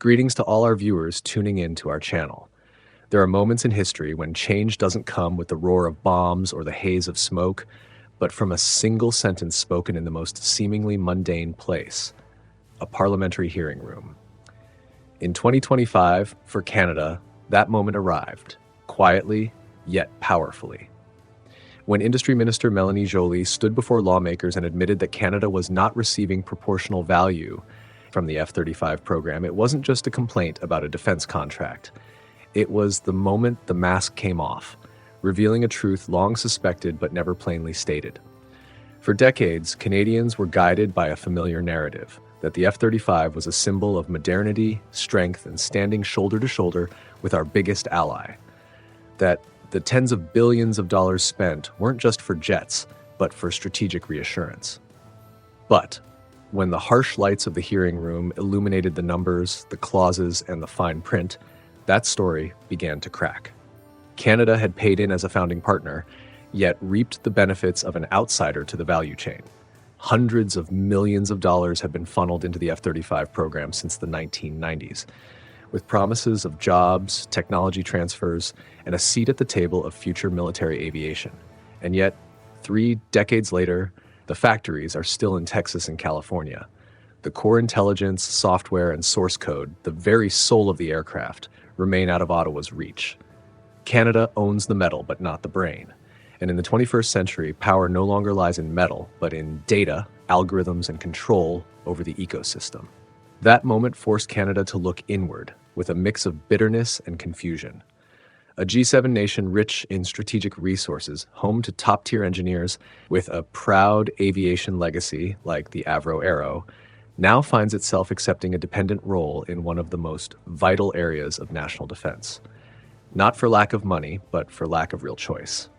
Greetings to all our viewers tuning in to our channel. There are moments in history when change doesn't come with the roar of bombs or the haze of smoke, but from a single sentence spoken in the most seemingly mundane place, a parliamentary hearing room. In 2025, for Canada, that moment arrived, quietly yet powerfully. When Industry Minister Mélanie Joly stood before lawmakers and admitted that Canada was not receiving proportional value from the F-35 program, it wasn't just a complaint about a defense contract. It was the moment the mask came off, revealing a truth long suspected but never plainly stated. For decades, Canadians were guided by a familiar narrative that the F-35 was a symbol of modernity, strength, and standing shoulder to shoulder with our biggest ally. That the tens of billions of dollars spent weren't just for jets, but for strategic reassurance. But when the harsh lights of the hearing room illuminated the numbers, the clauses, and the fine print, that story began to crack. Canada had paid in as a founding partner, yet reaped the benefits of an outsider to the value chain. Hundreds of millions of dollars have been funneled into the F-35 program since the 1990s, with promises of jobs, technology transfers, and a seat at the table of future military aviation. And yet, 3 decades later, the factories are still in Texas and California. The core intelligence, software, and source code, the very soul of the aircraft, remain out of Ottawa's reach. Canada owns the metal, but not the brain. And in the 21st century, power no longer lies in metal, but in data, algorithms, and control over the ecosystem. That moment forced Canada to look inward, with a mix of bitterness and confusion. A G7 nation rich in strategic resources, home to top-tier engineers with a proud aviation legacy like the Avro Arrow, now finds itself accepting a dependent role in one of the most vital areas of national defense. Not for lack of money, but for lack of real choice.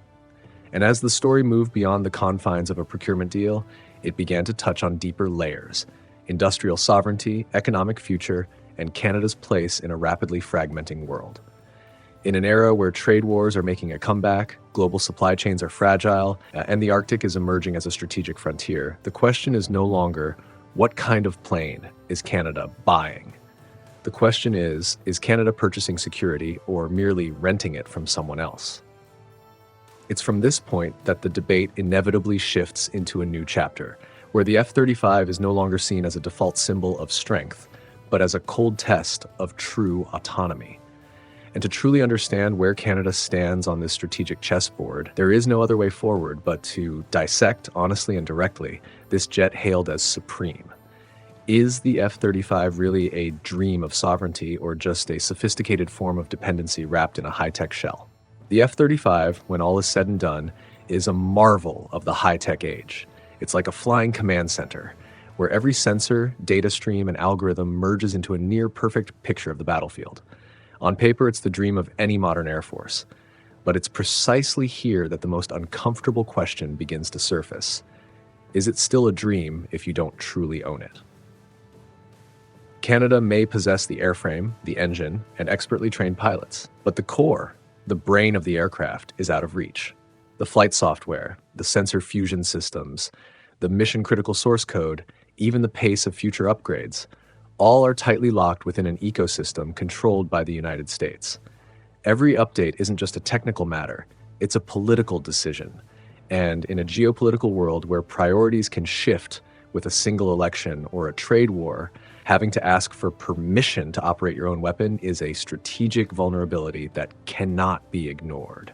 And as the story moved beyond the confines of a procurement deal, it began to touch on deeper layers: industrial sovereignty, economic future, and Canada's place in a rapidly fragmenting world. In an era where trade wars are making a comeback, global supply chains are fragile, and the Arctic is emerging as a strategic frontier, the question is no longer, what kind of plane is Canada buying? The question is Canada purchasing security or merely renting it from someone else? It's from this point that the debate inevitably shifts into a new chapter, where the F-35 is no longer seen as a default symbol of strength, but as a cold test of true autonomy. And to truly understand where Canada stands on this strategic chessboard, there is no other way forward but to dissect, honestly and directly, this jet hailed as supreme. Is the F-35 really a dream of sovereignty or just a sophisticated form of dependency wrapped in a high-tech shell? The F-35, when all is said and done, is a marvel of the high-tech age. It's like a flying command center, where every sensor, data stream, and algorithm merges into a near-perfect picture of the battlefield. On paper, it's the dream of any modern Air Force. But it's precisely here that the most uncomfortable question begins to surface. Is it still a dream if you don't truly own it? Canada may possess the airframe, the engine, and expertly trained pilots, but the core, the brain of the aircraft, is out of reach. The flight software, the sensor fusion systems, the mission-critical source code, even the pace of future upgrades, all are tightly locked within an ecosystem controlled by the United States. Every update isn't just a technical matter, it's a political decision. And in a geopolitical world where priorities can shift with a single election or a trade war, having to ask for permission to operate your own weapon is a strategic vulnerability that cannot be ignored.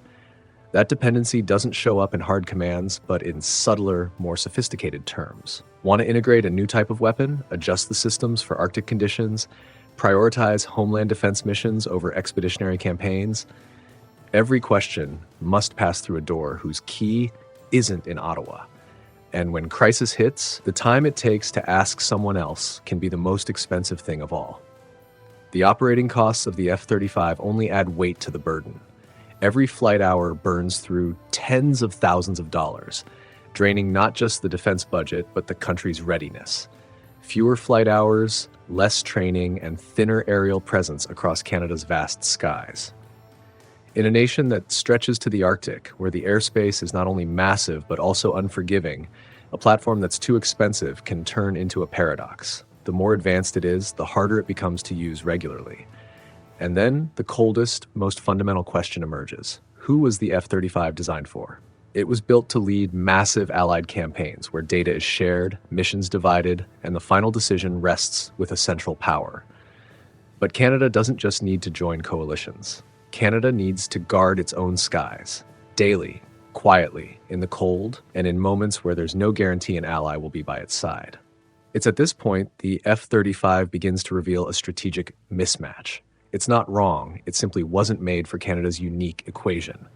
That dependency doesn't show up in hard commands, but in subtler, more sophisticated terms. Want to integrate a new type of weapon, adjust the systems for Arctic conditions, prioritize homeland defense missions over expeditionary campaigns? Every question must pass through a door whose key isn't in Ottawa. And when crisis hits, the time it takes to ask someone else can be the most expensive thing of all. The operating costs of the F-35 only add weight to the burden. Every flight hour burns through tens of thousands of dollars, draining not just the defense budget, but the country's readiness. Fewer flight hours, less training, and thinner aerial presence across Canada's vast skies. In a nation that stretches to the Arctic, where the airspace is not only massive but also unforgiving, a platform that's too expensive can turn into a paradox. the more advanced it is, the harder it becomes to use regularly. And then the coldest, most fundamental question emerges. Who was the F-35 designed for? It was built to lead massive allied campaigns where data is shared, missions divided, and the final decision rests with a central power. But Canada doesn't just need to join coalitions. Canada needs to guard its own skies, daily, quietly, in the cold, and in moments where there's no guarantee an ally will be by its side. It's at this point the F-35 begins to reveal a strategic mismatch. It's not wrong, it simply wasn't made for Canada's unique equation.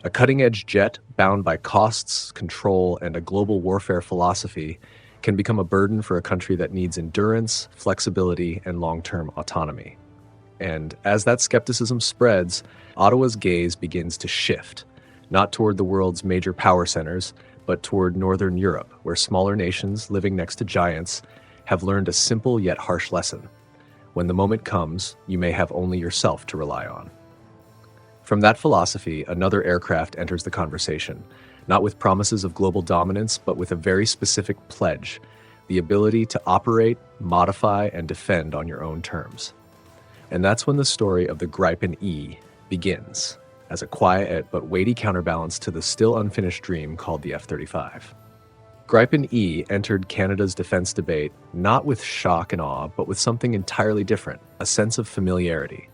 A cutting-edge jet bound by costs, control, and a global warfare philosophy can become a burden for a country that needs endurance, flexibility, and long-term autonomy. And as that skepticism spreads, Ottawa's gaze begins to shift, not toward the world's major power centers, but toward Northern Europe, where smaller nations living next to giants have learned a simple yet harsh lesson. When the moment comes, you may have only yourself to rely on. From that philosophy, another aircraft enters the conversation, not with promises of global dominance, but with a very specific pledge, the ability to operate, modify, and defend on your own terms. And that's when the story of the Gripen E begins, as a quiet but weighty counterbalance to the still unfinished dream called the F-35. Gripen E entered Canada's defense debate not with shock and awe, but with something entirely different, a sense of familiarity.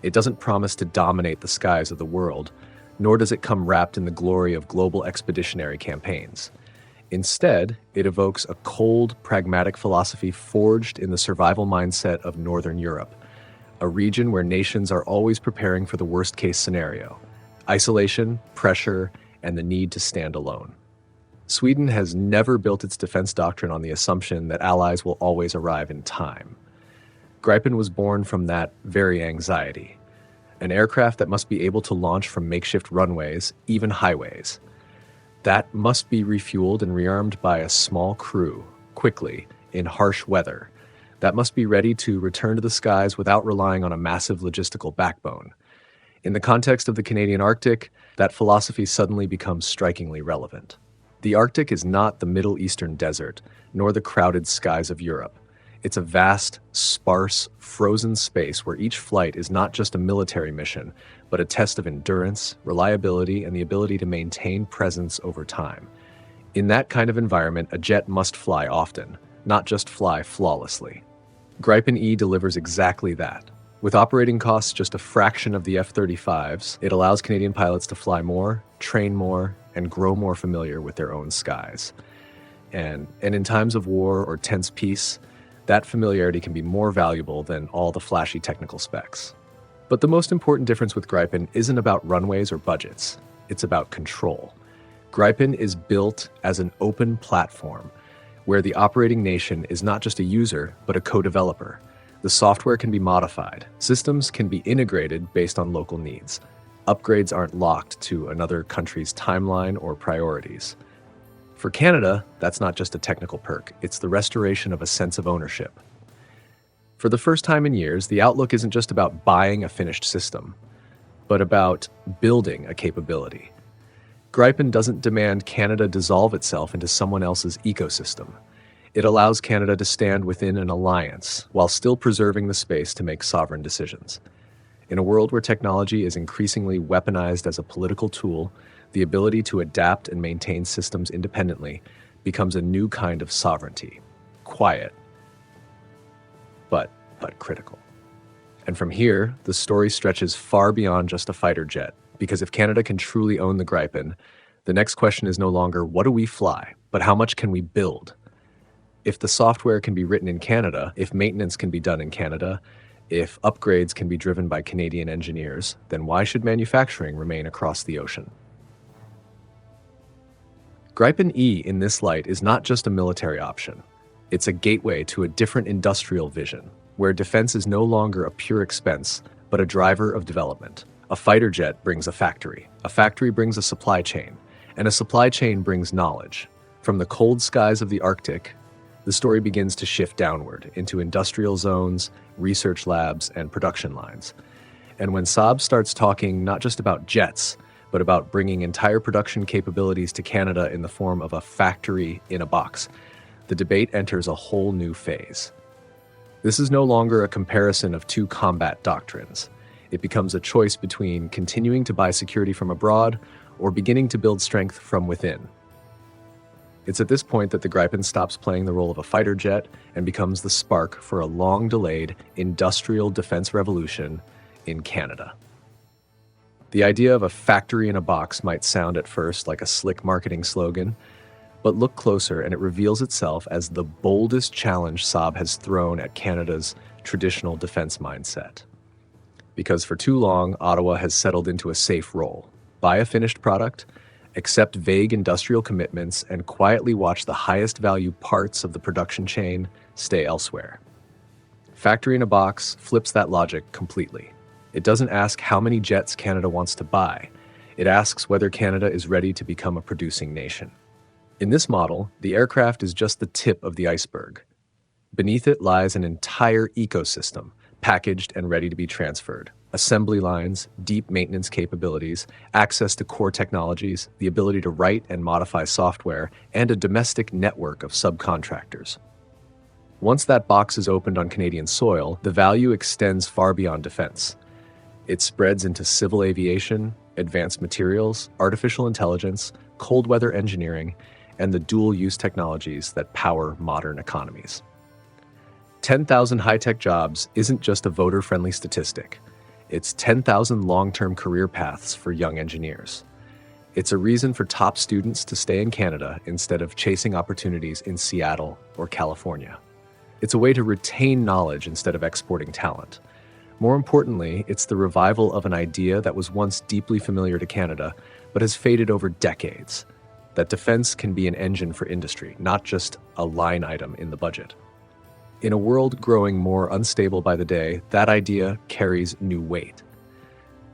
It doesn't promise to dominate the skies of the world, nor does it come wrapped in the glory of global expeditionary campaigns. Instead, it evokes a cold, pragmatic philosophy forged in the survival mindset of Northern Europe, a region where nations are always preparing for the worst-case scenario: isolation, pressure, and the need to stand alone. Sweden has never built its defense doctrine on the assumption that allies will always arrive in time. Gripen was born from that very anxiety, an aircraft that must be able to launch from makeshift runways, even highways. That must be refueled and rearmed by a small crew, quickly, in harsh weather. That must be ready to return to the skies without relying on a massive logistical backbone. In the context of the Canadian Arctic, that philosophy suddenly becomes strikingly relevant. The Arctic is not the Middle Eastern desert, nor the crowded skies of Europe. It's a vast, sparse, frozen space where each flight is not just a military mission, but a test of endurance, reliability, and the ability to maintain presence over time. In that kind of environment, a jet must fly often, not just fly flawlessly. Gripen E delivers exactly that. With operating costs just a fraction of the F-35's, it allows Canadian pilots to fly more, train more, and grow more familiar with their own skies. And in times of war or tense peace, that familiarity can be more valuable than all the flashy technical specs. But the most important difference with Gripen isn't about runways or budgets. It's about control. Gripen is built as an open platform where the operating nation is not just a user, but a co-developer. The software can be modified. Systems can be integrated based on local needs. Upgrades aren't locked to another country's timeline or priorities. For Canada, that's not just a technical perk, it's the restoration of a sense of ownership. For the first time in years, the outlook isn't just about buying a finished system, but about building a capability. Gripen doesn't demand Canada dissolve itself into someone else's ecosystem. It allows Canada to stand within an alliance while still preserving the space to make sovereign decisions. In a world where technology is increasingly weaponized as a political tool, the ability to adapt and maintain systems independently becomes a new kind of sovereignty. Quiet, but critical. And from here, the story stretches far beyond just a fighter jet, because if Canada can truly own the Gripen, the next question is no longer what do we fly, but how much can we build? If the software can be written in Canada, if maintenance can be done in Canada, if upgrades can be driven by Canadian engineers, then why should manufacturing remain across the ocean? Gripen E in this light is not just a military option. It's a gateway to a different industrial vision, where defense is no longer a pure expense, but a driver of development. A fighter jet brings a factory brings a supply chain, and a supply chain brings knowledge. From the cold skies of the Arctic, the story begins to shift downward into industrial zones, research labs, and production lines. And when Saab starts talking not just about jets, but about bringing entire production capabilities to Canada in the form of a factory in a box, the debate enters a whole new phase. This is no longer a comparison of two combat doctrines. It becomes a choice between continuing to buy security from abroad or beginning to build strength from within. It's at this point that the Gripen stops playing the role of a fighter jet and becomes the spark for a long-delayed industrial defense revolution in Canada. The idea of a factory in a box might sound at first like a slick marketing slogan, but look closer and it reveals itself as the boldest challenge Saab has thrown at Canada's traditional defense mindset. Because for too long, Ottawa has settled into a safe role. Buy a finished product, accept vague industrial commitments, and quietly watch the highest value parts of the production chain stay elsewhere. Factory in a box flips that logic completely. It doesn't ask how many jets Canada wants to buy. It asks whether Canada is ready to become a producing nation. In this model, the aircraft is just the tip of the iceberg. Beneath it lies an entire ecosystem, packaged and ready to be transferred. Assembly lines, deep maintenance capabilities, access to core technologies, the ability to write and modify software, and a domestic network of subcontractors. Once that box is opened on Canadian soil, the value extends far beyond defense. It spreads into civil aviation, advanced materials, artificial intelligence, cold weather engineering, and the dual-use technologies that power modern economies. 10,000 high-tech jobs isn't just a voter-friendly statistic. It's 10,000 long-term career paths for young engineers. It's a reason for top students to stay in Canada instead of chasing opportunities in Seattle or California. It's a way to retain knowledge instead of exporting talent. More importantly, it's the revival of an idea that was once deeply familiar to Canada, but has faded over decades, that defense can be an engine for industry, not just a line item in the budget. In a world growing more unstable by the day, that idea carries new weight.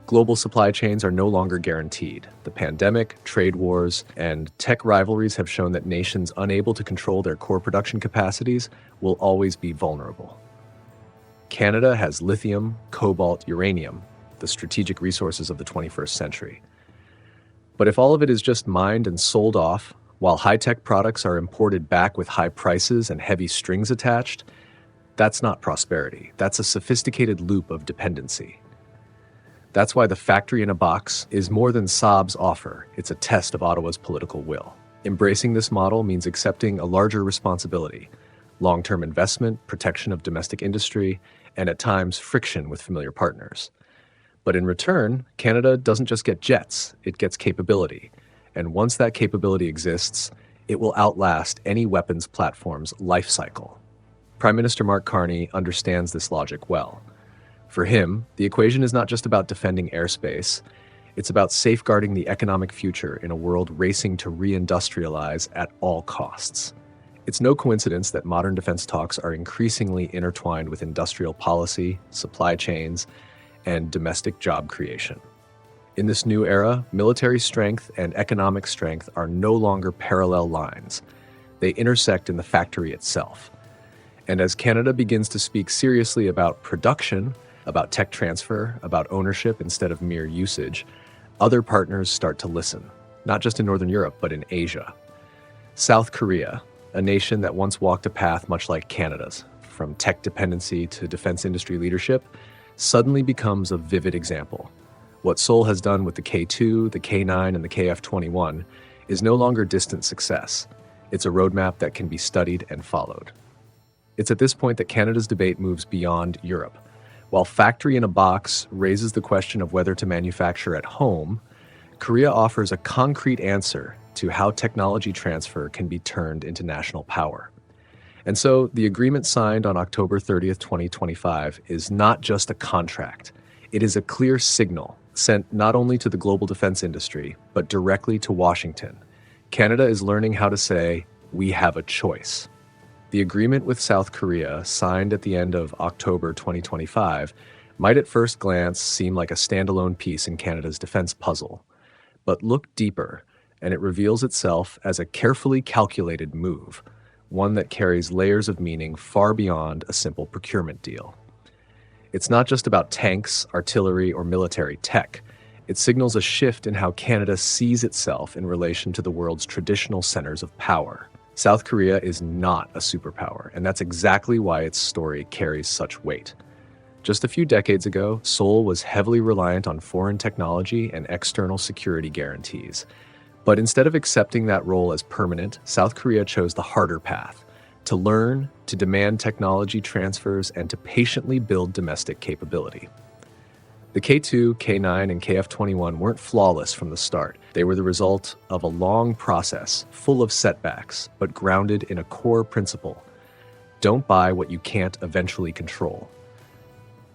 Global supply chains are no longer guaranteed. The pandemic, trade wars, and tech rivalries have shown that nations unable to control their core production capacities will always be vulnerable. Canada has lithium, cobalt, uranium, the strategic resources of the 21st century. But if all of it is just mined and sold off, while high-tech products are imported back with high prices and heavy strings attached, that's not prosperity. That's a sophisticated loop of dependency. That's why the factory in a box is more than Saab's offer. It's a test of Ottawa's political will. Embracing this model means accepting a larger responsibility, long-term investment, protection of domestic industry, and at times friction with familiar partners. But in return, Canada doesn't just get jets, it gets capability. And once that capability exists, it will outlast any weapons platform's life cycle. Prime Minister Mark Carney understands this logic well. For him, the equation is not just about defending airspace, it's about safeguarding the economic future in a world racing to reindustrialize at all costs. It's no coincidence that modern defense talks are increasingly intertwined with industrial policy, supply chains, and domestic job creation. In this new era, military strength and economic strength are no longer parallel lines. They intersect in the factory itself. And as Canada begins to speak seriously about production, about tech transfer, about ownership instead of mere usage, other partners start to listen, not just in Northern Europe, but in Asia. South Korea, a nation that once walked a path much like Canada's, from tech dependency to defense industry leadership, suddenly becomes a vivid example. What Seoul has done with the K-2, the K-9, and the KF-21 is no longer distant success. It's a roadmap that can be studied and followed. It's at this point that Canada's debate moves beyond Europe. While factory in a box raises the question of whether to manufacture at home, Korea offers a concrete answer to how technology transfer can be turned into national power. And so the agreement signed on October 30th, 2025 is not just a contract. It is a clear signal sent not only to the global defense industry, but directly to Washington. Canada is learning how to say, we have a choice. The agreement with South Korea, signed at the end of October 2025, might at first glance seem like a standalone piece in Canada's defense puzzle. But look deeper, and it reveals itself as a carefully calculated move, one that carries layers of meaning far beyond a simple procurement deal. It's not just about tanks, artillery, or military tech. It signals a shift in how Canada sees itself in relation to the world's traditional centers of power. South Korea is not a superpower, and that's exactly why its story carries such weight. Just a few decades ago, Seoul was heavily reliant on foreign technology and external security guarantees. But instead of accepting that role as permanent, South Korea chose the harder path: to learn, to demand technology transfers, and to patiently build domestic capability. The K2, K9, and KF-21 weren't flawless from the start. They were the result of a long process, full of setbacks, but grounded in a core principle: don't buy what you can't eventually control.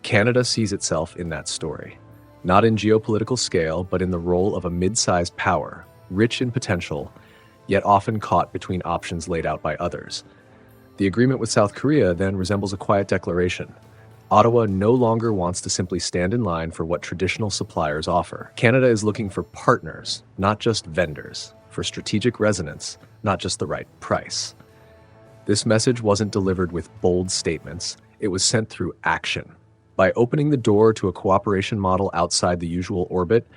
Canada sees itself in that story, not in geopolitical scale, but in the role of a mid-sized power, rich in potential, yet often caught between options laid out by others. The agreement with South Korea then resembles a quiet declaration. Ottawa no longer wants to simply stand in line for what traditional suppliers offer. Canada is looking for partners, not just vendors, for strategic resonance, not just the right price. This message wasn't delivered with bold statements, it was sent through action. By opening the door to a cooperation model outside the usual orbit,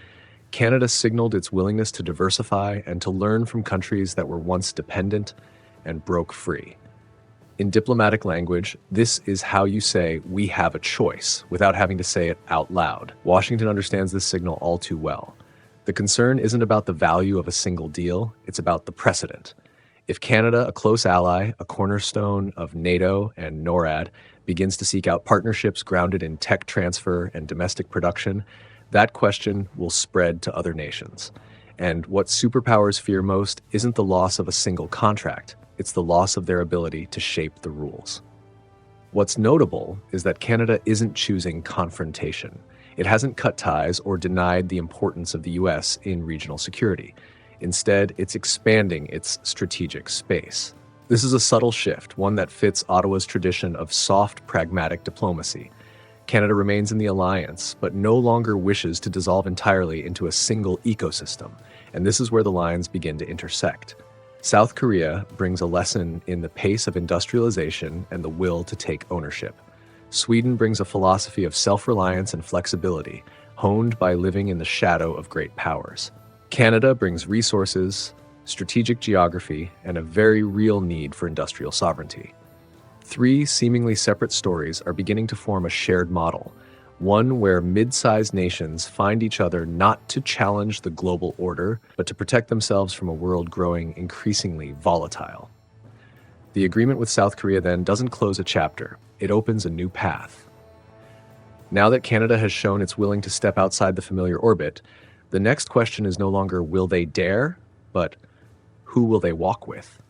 Canada signaled its willingness to diversify and to learn from countries that were once dependent and broke free. In diplomatic language, this is how you say "we have a choice" without having to say it out loud. Washington understands this signal all too well. The concern isn't about the value of a single deal, it's about the precedent. If Canada, a close ally, a cornerstone of NATO and NORAD, begins to seek out partnerships grounded in tech transfer and domestic production, that question will spread to other nations. And what superpowers fear most isn't the loss of a single contract, it's the loss of their ability to shape the rules. What's notable is that Canada isn't choosing confrontation. It hasn't cut ties or denied the importance of the US in regional security. Instead, it's expanding its strategic space. This is a subtle shift, one that fits Ottawa's tradition of soft, pragmatic diplomacy. Canada remains in the alliance, but no longer wishes to dissolve entirely into a single ecosystem, and this is where the lines begin to intersect. South Korea brings a lesson in the pace of industrialization and the will to take ownership. Sweden brings a philosophy of self-reliance and flexibility, honed by living in the shadow of great powers. Canada brings resources, strategic geography, and a very real need for industrial sovereignty. Three seemingly separate stories are beginning to form a shared model, one where mid-sized nations find each other not to challenge the global order, but to protect themselves from a world growing increasingly volatile. The agreement with South Korea then doesn't close a chapter, it opens a new path. Now that Canada has shown it's willing to step outside the familiar orbit, the next question is no longer will they dare, but who will they walk with?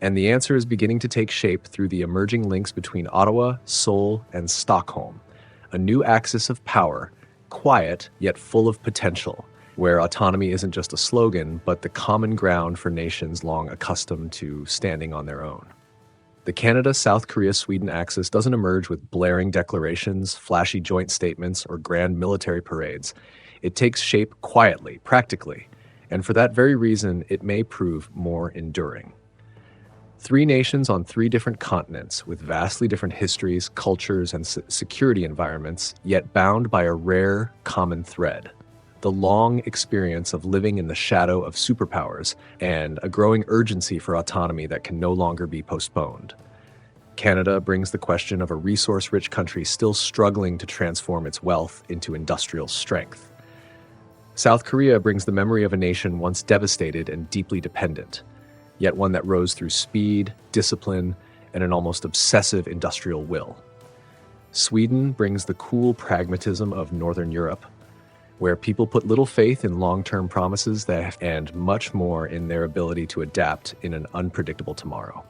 And the answer is beginning to take shape through the emerging links between Ottawa, Seoul, and Stockholm, a new axis of power, quiet yet full of potential, where autonomy isn't just a slogan, but the common ground for nations long accustomed to standing on their own. The Canada-South Korea-Sweden axis doesn't emerge with blaring declarations, flashy joint statements, or grand military parades. It takes shape quietly, practically, and for that very reason, it may prove more enduring. Three nations on three different continents with vastly different histories, cultures, and security environments, yet bound by a rare common thread: the long experience of living in the shadow of superpowers and a growing urgency for autonomy that can no longer be postponed. Canada brings the question of a resource-rich country still struggling to transform its wealth into industrial strength. South Korea brings the memory of a nation once devastated and deeply dependent, yet one that rose through speed, discipline, and an almost obsessive industrial will. Sweden brings the cool pragmatism of Northern Europe, where people put little faith in long-term promises and much more in their ability to adapt in an unpredictable tomorrow.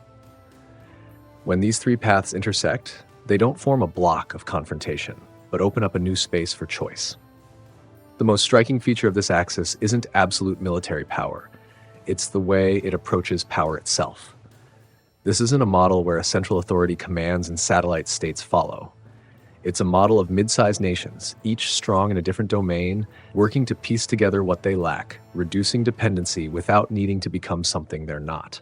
When these three paths intersect, they don't form a block of confrontation, but open up a new space for choice. The most striking feature of this axis isn't absolute military power. It's the way it approaches power itself. This isn't a model where a central authority commands and satellite states follow. It's a model of mid-sized nations, each strong in a different domain, working to piece together what they lack, reducing dependency without needing to become something they're not.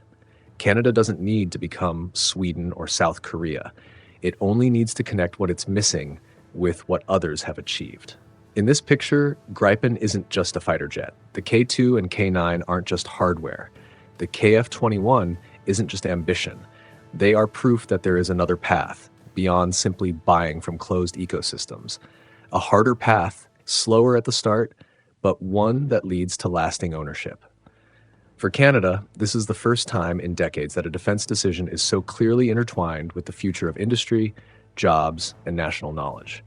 Canada doesn't need to become Sweden or South Korea. It only needs to connect what it's missing with what others have achieved. In this picture, Gripen isn't just a fighter jet. The K2 and K9 aren't just hardware. The KF-21 isn't just ambition. They are proof that there is another path, beyond simply buying from closed ecosystems. A harder path, slower at the start, but one that leads to lasting ownership. For Canada, this is the first time in decades that a defense decision is so clearly intertwined with the future of industry, jobs, and national knowledge.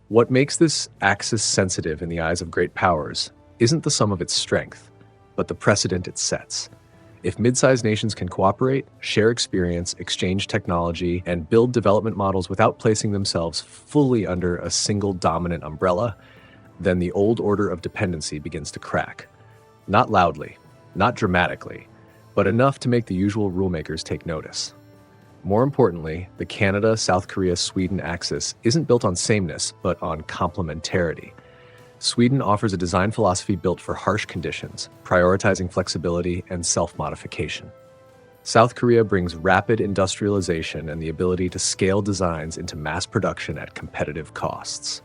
What makes this axis sensitive in the eyes of great powers isn't the sum of its strength, but the precedent it sets. If mid-sized nations can cooperate, share experience, exchange technology, and build development models without placing themselves fully under a single dominant umbrella, then the old order of dependency begins to crack. Not loudly, not dramatically, but enough to make the usual rulemakers take notice. More importantly, the Canada-South Korea-Sweden axis isn't built on sameness, but on complementarity. Sweden offers a design philosophy built for harsh conditions, prioritizing flexibility and self-modification. South Korea brings rapid industrialization and the ability to scale designs into mass production at competitive costs.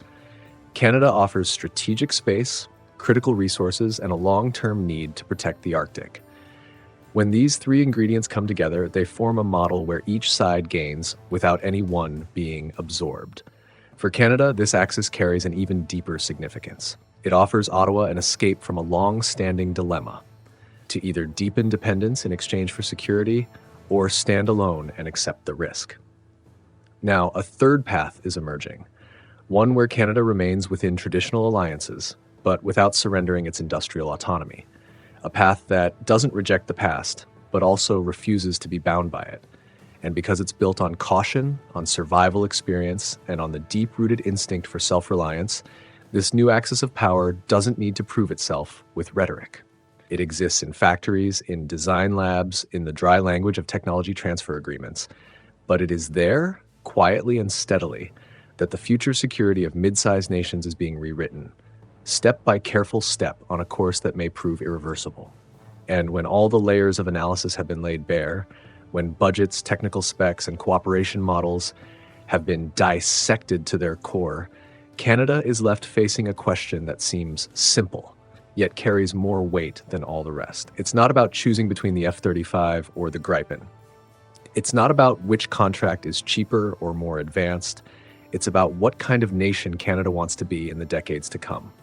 Canada offers strategic space, critical resources, and a long-term need to protect the Arctic. When these three ingredients come together, they form a model where each side gains without any one being absorbed. For Canada, this axis carries an even deeper significance. It offers Ottawa an escape from a long-standing dilemma: to either deepen dependence in exchange for security or stand alone and accept the risk. Now, a third path is emerging, one where Canada remains within traditional alliances, but without surrendering its industrial autonomy. A path that doesn't reject the past, but also refuses to be bound by it. And because it's built on caution, on survival experience, and on the deep-rooted instinct for self-reliance, this new axis of power doesn't need to prove itself with rhetoric. It exists in factories, in design labs, in the dry language of technology transfer agreements. But it is there, quietly and steadily, that the future security of mid-sized nations is being rewritten, step by careful step on a course that may prove irreversible. And when all the layers of analysis have been laid bare, when budgets, technical specs, and cooperation models have been dissected to their core, Canada is left facing a question that seems simple, yet carries more weight than all the rest. It's not about choosing between the F-35 or the Gripen. It's not about which contract is cheaper or more advanced. It's about what kind of nation Canada wants to be in the decades to come.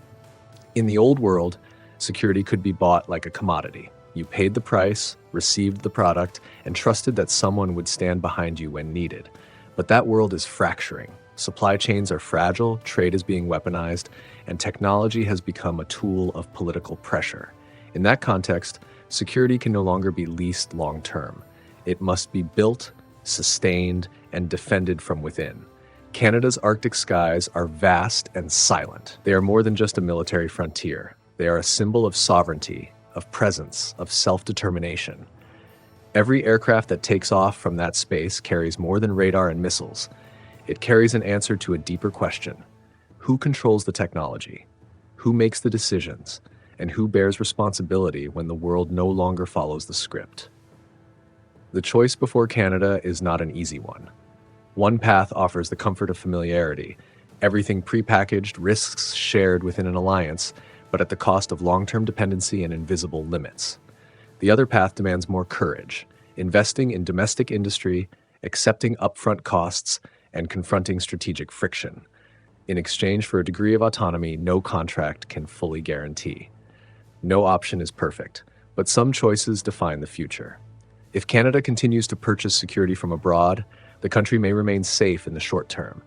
In the old world, security could be bought like a commodity. You paid the price, received the product, and trusted that someone would stand behind you when needed. But that world is fracturing. Supply chains are fragile, trade is being weaponized, and technology has become a tool of political pressure. In that context, security can no longer be leased long-term. It must be built, sustained, and defended from within. Canada's Arctic skies are vast and silent. They are more than just a military frontier. They are a symbol of sovereignty, of presence, of self-determination. Every aircraft that takes off from that space carries more than radar and missiles. It carries an answer to a deeper question: who controls the technology? Who makes the decisions? And who bears responsibility when the world no longer follows the script? The choice before Canada is not an easy one. One path offers the comfort of familiarity, everything prepackaged, risks shared within an alliance, but at the cost of long-term dependency and invisible limits. The other path demands more courage, investing in domestic industry, accepting upfront costs, and confronting strategic friction. In exchange for a degree of autonomy no contract can fully guarantee. No option is perfect, but some choices define the future. If Canada continues to purchase security from abroad, the country may remain safe in the short term,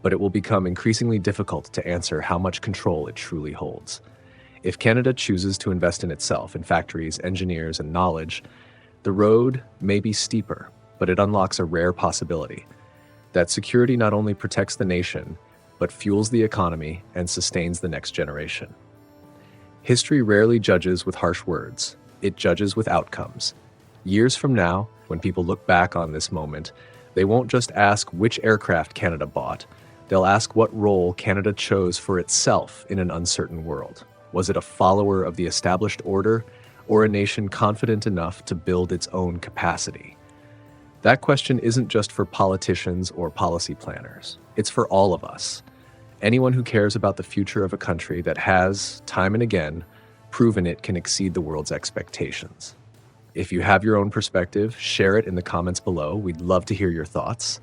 but it will become increasingly difficult to answer how much control it truly holds. If Canada chooses to invest in itself, in factories, engineers, and knowledge, the road may be steeper, but it unlocks a rare possibility: that security not only protects the nation, but fuels the economy and sustains the next generation. History rarely judges with harsh words. It judges with outcomes. Years from now, when people look back on this moment, they won't just ask which aircraft Canada bought. They'll ask what role Canada chose for itself in an uncertain world. Was it a follower of the established order, or a nation confident enough to build its own capacity? That question isn't just for politicians or policy planners. It's for all of us. Anyone who cares about the future of a country that has, time and again, proven it can exceed the world's expectations. If you have your own perspective, share it in the comments below. We'd love to hear your thoughts.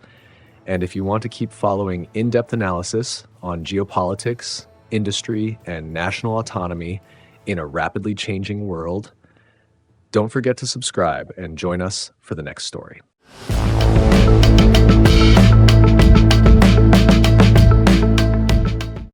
And if you want to keep following in-depth analysis on geopolitics, industry, and national autonomy in a rapidly changing world, don't forget to subscribe and join us for the next story.